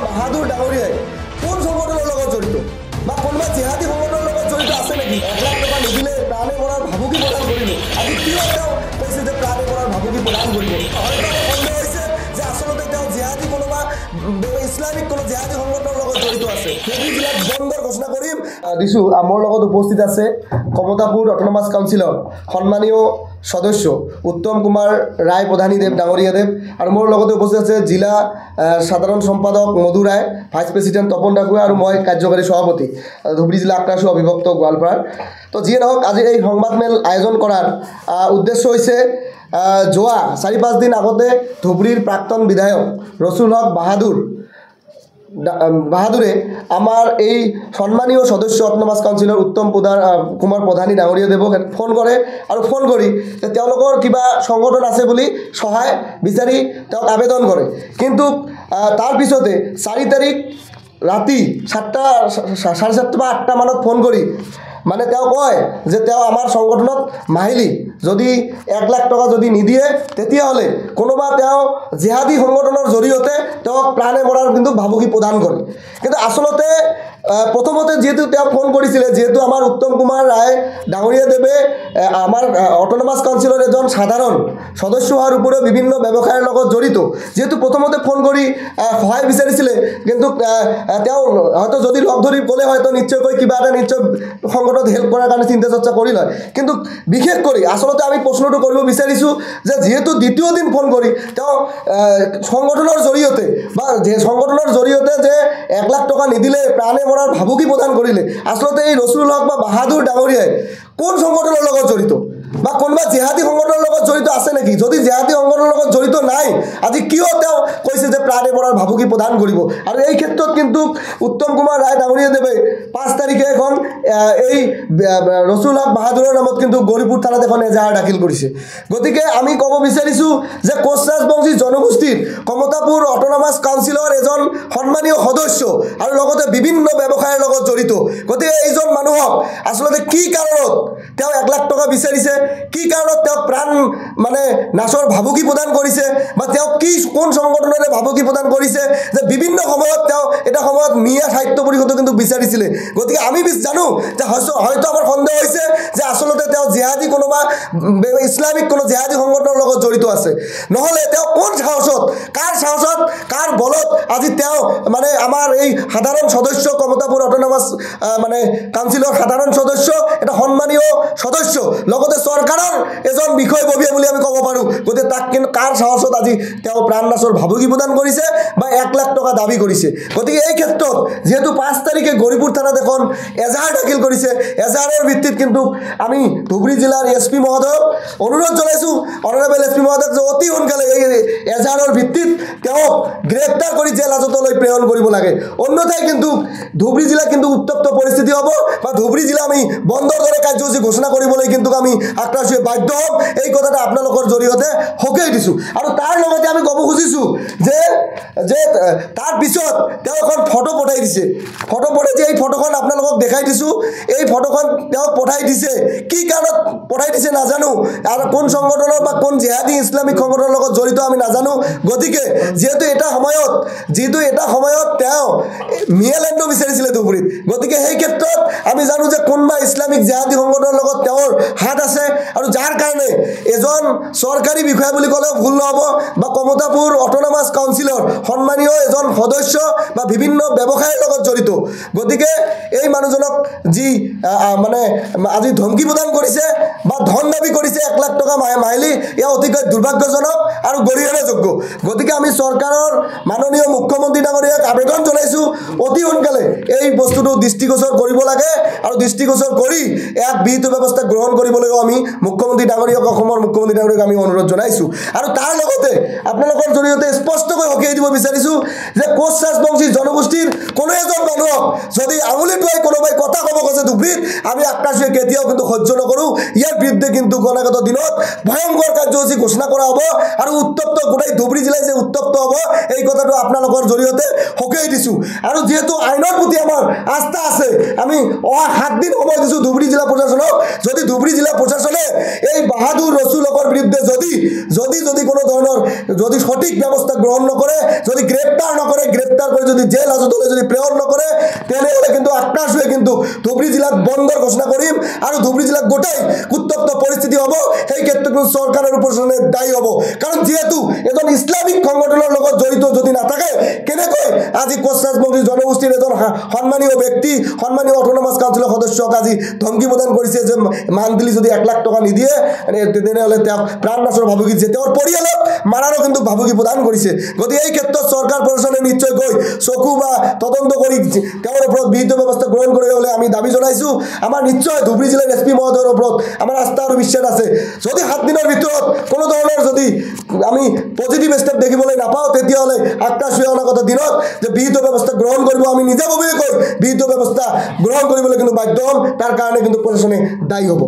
বাহাদুৰ ডাঙৰীয়াই কোন সংগঠনৰ লগত জড়িত বা কোনোবা জিহাদী সংগঠনৰ লগত জড়িত আছে নেকি? 1 লাখ টকা নিদিলে প্ৰাণে মৰাৰ ভাবুকি প্ৰদান কৰিলে। আজি কিয় তেওঁ কৈছে যে প্ৰাণে মৰাৰ ভাবুকি প্ৰদান কৰিব? হয়তো সন্দেহ হৈছে যে আচলতে তেওঁ জিহাদী কোনোবা ইছলামিক কোনো জিহাদী সংগঠনৰ লগত জড়িত আছে। সেই জিলাত বন্ধৰ ঘোষণা কৰিম দিছোঁ। মোৰ লগত উপস্থিত আছে কমতাপুৰ অট'নমাছ কাউন্সিলৰ সন্মানীয় সদস্য উত্তম কুমাৰ ৰায় প্ৰধানীদেৱ ডাঙৰীয়াদেৱ আৰু মোৰ লগতে উপস্থিত আছে জিলা সাধাৰণ সম্পাদক মধু ৰায়, ভাইচ প্ৰেচিডেণ্ট তপন ডাগুৱা আৰু মই কাৰ্যকাৰী সভাপতি ধুবুৰী জিলা আক্ৰাসু অবিভক্ত গোৱালপাৰাৰ। তো যিয়ে নহওক আজি এই সংবাদমেল আয়োজন কৰাৰ উদ্দেশ্য হৈছে যোৱা 4-5 দিন আগতে ধুবুৰীৰ প্ৰাক্তন বিধায়ক ৰছুল হক বাহাদুৰে আমাৰ এই সন্মানীয় সদস্য অট'নমাছ কাউন্সিলৰ উত্তম কুমাৰ প্ৰধানী ডাঙৰীয়াদেৱক ফোন কৰে আৰু ফোন কৰি তেওঁলোকৰ কিবা সংগঠন আছে বুলি সহায় বিচাৰি তেওঁক আবেদন কৰে। কিন্তু তাৰ পিছতে 4 তাৰিখ ৰাতি 7:30 বা 8টা মানত ফোন কৰি মানে তেওঁ কয় যে তেওঁ আমাৰ সংগঠনত মাহিলী যদি 1 লাখ টকা যদি নিদিয়ে তেতিয়াহ'লে কোনোবা তেওঁ জিহাদী সংগঠনৰ জৰিয়তে তেওঁক প্ৰাণে মৰাৰ কিন্তু ভাবুকি প্ৰদান কৰে। কিন্তু আচলতে প্ৰথমতে যেহেতু তেওঁ ফোন কৰিছিলে, যেহেতু আমাৰ উত্তম কুমাৰ ৰায় ডাঙৰীয়াদেৱে আমাৰ অট'নমাছ কাউন্সিলৰ এজন সাধাৰণ সদস্য হোৱাৰ উপৰিও বিভিন্ন ব্যৱসায়ৰ লগত জড়িত, যেহেতু প্ৰথমতে ফোন কৰি সহায় বিচাৰিছিলে। কিন্তু তেওঁ হয়তো যদি লগ ধৰি ক'লে হয়তো নিশ্চয়কৈ কিবা এটা নিশ্চয় সংগঠনত হেল্প কৰাৰ কাৰণে চিন্তা চৰ্চা কৰিল হয়। কিন্তু বিশেষ কৰি আচলতে আমি প্ৰশ্নটো কৰিব বিচাৰিছোঁ যে যিহেতু দ্বিতীয় দিন ফোন কৰি তেওঁ সংগঠনৰ জৰিয়তে বা সংগঠনৰ জৰিয়তে যে 1 লাখ টকা নিদিলে প্ৰাণে মৰাৰ ভাবুকি প্ৰদান কৰিলে, আচলতে এই ৰছুল হক বা বাহাদুৰ ডাঙৰীয়াই কোন সংগঠনৰ লগত জড়িত বা কোনোবা জিহাদী সংগঠনৰ লগত জড়িত আছে নেকি? যদি জিহাদী সংগঠনৰ লগত জড়িত নাই, আজি কিয় তেওঁ কৈছে যে প্ৰাণে মৰাৰ ভাবুকি প্ৰদান কৰিব? আৰু এই ক্ষেত্ৰত কিন্তু উত্তম কুমাৰ ৰায় ডাঙৰীয়াদেৱে 5 তাৰিখে এখন এই ৰছুল হক বাহাদুৰৰ নামত কিন্তু গৌৰীপুৰ থানাত এখন এজাহাৰ দাখিল কৰিছে। গতিকে আমি ক'ব বিচাৰিছোঁ যে কোচ ৰাজবংশী জনগোষ্ঠীৰ কমতাপুৰ অট'নমাছ কাউন্সিলৰ এজন সন্মানীয় সদস্য আৰু লগতে বিভিন্ন ব্যৱসায়ৰ লগত জড়িত। গতিকে এইজন মানুহক আচলতে কি কাৰণত তেওঁ 1 লাখ টকা বিচাৰিছে, কি কাৰণত তেওঁ প্ৰাণ মানে নাশৰ ভাবুকি প্ৰদান কৰিছে বা তেওঁ কোন সংগঠনেৰে ভাবুকি প্ৰদান কৰিছে যে বিভিন্ন সময়ত তেওঁ এটা সময়ত মিয়া সাহিত্য পৰিষদো কিন্তু বিচাৰিছিলে। গতিকে আমি জানো যে হয়তো আমাৰ সন্দেহ হৈছে যে আচলতে তেওঁ জিহাদী কোনোবা ইছলামিক কোনো জিহাদী সংগঠনৰ লগত জড়িত আছে। নহ'লে তেওঁ কোন সাহসত, কাৰ বলত আজি তেওঁ মানে আমাৰ এই সাধাৰণ সদস্য কমতাপুৰ অট'নমাছ মানে কাউন্সিলৰ সাধাৰণ সদস্য, এটা সন্মানীয় সদস্য, লগতে চৰকাৰৰ এজন বিষয়ববীয়া বুলি আমি ক'ব পাৰোঁ। গতিকে তাক কিন্তু কাৰ সাহসত আজি তেওঁ প্ৰাণ নাশৰ ভাবুকি প্ৰদান কৰিছে বা 1 লাখ টকা দাবী কৰিছে? গতিকে এই ক্ষেত্ৰত যিহেতু 5 তাৰিখে গৌৰীপুৰ থানাত এখন এজাহাৰ দাখিল কৰিছে, এজাহাৰৰ ভিত্তিত কিন্তু আমি ধুবুৰী জিলাৰ SP মহোদয়ক অনুৰোধ জনাইছোঁ, অনাৰেবল SP মহোদয়ক যে অতি সোনকালে এই এজাহাৰৰ ভিত্তিত তেওঁক গ্ৰেপ্তাৰ কৰি জেল হাজতলৈ প্ৰেৰণ কৰিব লাগে। অন্যথাই কিন্তু ধুবুৰী জিলা কিন্তু উত্তপ্ত পৰিস্থিতি হ'ব বা ধুবুৰী জিলা আমি বন্ধৰ দৰে কাৰ্যসূচী ঘোষণা কৰিবলৈ কিন্তু আমি আক্ৰাসীয়ে বাধ্য হ'ম। এই কথাটা আপোনালোকৰ জৰিয়তে সকীয়াই দিছোঁ। আৰু তাৰ লগতে আমি ক'ব খুজিছোঁ যে তাৰ পিছত তেওঁ এখন ফটো পঠাই দিছে। এই ফটোখন আপোনালোকক দেখাই দিছোঁ। এই ফটোখন তেওঁক পঠাই দিছে, কি কাৰণত পঠাই দিছে নাজানো, আৰু কোন সংগঠনৰ বা কোন জিহাদী ইছলামিক সংগঠনৰ লগত জড়িত আমি নাজানো। গতিকে যিহেতু এটা সময়ত তেওঁ মিয়ালেণ্ডো বিচাৰিছিলে ধুবুৰীত। গতিকে সেই ক্ষেত্ৰত আমি জানো যে কোনোবা ইছলামিক জিহাদী সংগঠনৰ লগত তেওঁৰ হাত আছে, আৰু যাৰ কাৰণে এজন চৰকাৰী বিষয়া বুলি ক'লেও ভুল নহ'ব বা কমতাপুৰ অট'নমাছ কাউন্সিলৰ সন্মানীয় এজন সদস্য বা বিভিন্ন ব্যৱসায়ৰ লগত জড়িত। গতিকে এই মানুহজনক যি মানে আজি ধমকি প্ৰদান কৰিছে বা ধন দাবী কৰিছে 1 লাখ টকা মাহিলী, এয়া অতিকৈ দুৰ্ভাগ্যজনক আৰু গৰিহণাযোগ্য। গতিকে আমি চৰকাৰৰ মাননীয় মুখ্যমন্ত্ৰী ডাঙৰীয়াক আবেদন জনাইছোঁ, অতি সোনকালে এই বস্তুটো দৃষ্টিগোচৰ কৰিব লাগে আৰু দৃষ্টিগোচৰ কৰি এক বিহিত ব্যৱস্থা গ্ৰহণ কৰিবলৈও আমি মুখ্যমন্ত্ৰী ডাঙৰীয়াক, অসমৰ মুখ্যমন্ত্ৰী ডাঙৰীয়াক আমি অনুৰোধ জনাইছোঁ। আৰু তাৰ লগতে আপোনালোকৰ জৰিয়তে স্পষ্টকৈ সকীয়াই দিব বিচাৰিছোঁ যে কোচ ৰাজবংশী জনগোষ্ঠীৰ কোনো এজন মানুহক যদি আঙুলি টোৱাই কোনোবাই কথা ক'ব খোজে ধুবুৰীত, আমি আক্ৰাসীয়ে কেতিয়াও কিন্তু সহ্য নকৰোঁ। ইয়াৰ বিৰুদ্ধে কিন্তু অনাগত দিনত ভয়ংকৰ কাৰ্যসূচী ঘোষণা কৰা হ'ব আৰু উত্তপ্ত গোটেই ধুবুৰী জিলাই যে উত্তপ্ত হ'ব এই কথাটো আপোনালোকৰ জৰিয়তে সকীয়াই দিছোঁ। আৰু যিহেতু আইনৰ প্ৰতি আমাৰ আস্থা আছে, আমি 7 দিন সময় দিছোঁ ধুবুৰী জিলা প্ৰশাসনক। যদি ধুবুৰী জিলা প্ৰশাসনে এই বাহাদুৰ ৰছুল হকৰ বিৰুদ্ধে যদি কোনো ধৰণৰ যদি সঠিক ব্যৱস্থা গ্ৰহণ নকৰে, যদি গ্ৰেপ্তাৰ নকৰে, গ্ৰেপ্তাৰ কৰি যদি জেল হাজতলৈ যদি প্ৰেৰণ নকৰে তেনেহ'লে কিন্তু আক্ৰাশুৱে কিন্তু ধুবুৰী জিলাত বন্ধৰ ঘোষণা কৰিম আৰু ধুবুৰী জিলাত গোটাই উত্তপ্ত পৰিস্থিতি হ'ব সেই ক্ষেত্ৰত চৰকাৰৰ প্ৰশাসনে দায়ী হ'ব কাৰণ যেহেতু এজন ইছলামিক সংগঠনৰ লগত জড়িত যদি নাথাকে কেনেকৈ আজি কোচ ৰাজবংশী জনগোষ্ঠীৰ এজন সন্মানীয় ব্যক্তি সন্মানীয় অটোনমাস কাউন্সিলৰ সদস্যক আজি ধমকি প্ৰদান কৰিছে যে মান্থলি যদি 1 লাখ টকা নিদিয়ে তেনেহ'লে তেওঁ প্ৰাণনাশৰ ভাবুকি দিছে তেওঁৰ পৰিয়ালক মাৰাৰো কিন্তু ভাবুকি প্ৰদান কৰিছে গতিকে এই ক্ষেত্ৰত চৰকাৰ প্ৰশাসনে নিশ্চয়কৈ চকু বা তদন্ত কৰি তেওঁৰ ওপৰত বিহিত ব্যৱস্থা গ্ৰহণ কৰিব বুলি আমি দাবী জনাইছোঁ আমাৰ নিশ্চয় ধুবুৰী জিলাৰ এছপি মহোদয়ৰ ওপৰত আমাৰ আস্থা আৰু বিশ্বাস আছে যদি 7 দিনৰ ভিতৰত কোনো ধৰণৰ যদি আমি পজিটিভ ষ্টেপ দেখিবলৈ নাপাওঁ তেতিয়াহ'লে আক্ৰাশুৱে অনাগত দিনত যে বিহিত ব্যৱস্থা গ্ৰহণ কৰিব আমি নিজাববীয়াকৈ বিহিত ব্যৱস্থা গ্ৰহণ কৰিবলৈ কিন্তু বাধ্য হ'ম তাৰ কাৰণে কিন্তু প্ৰশাসনে দায়ী হ'ব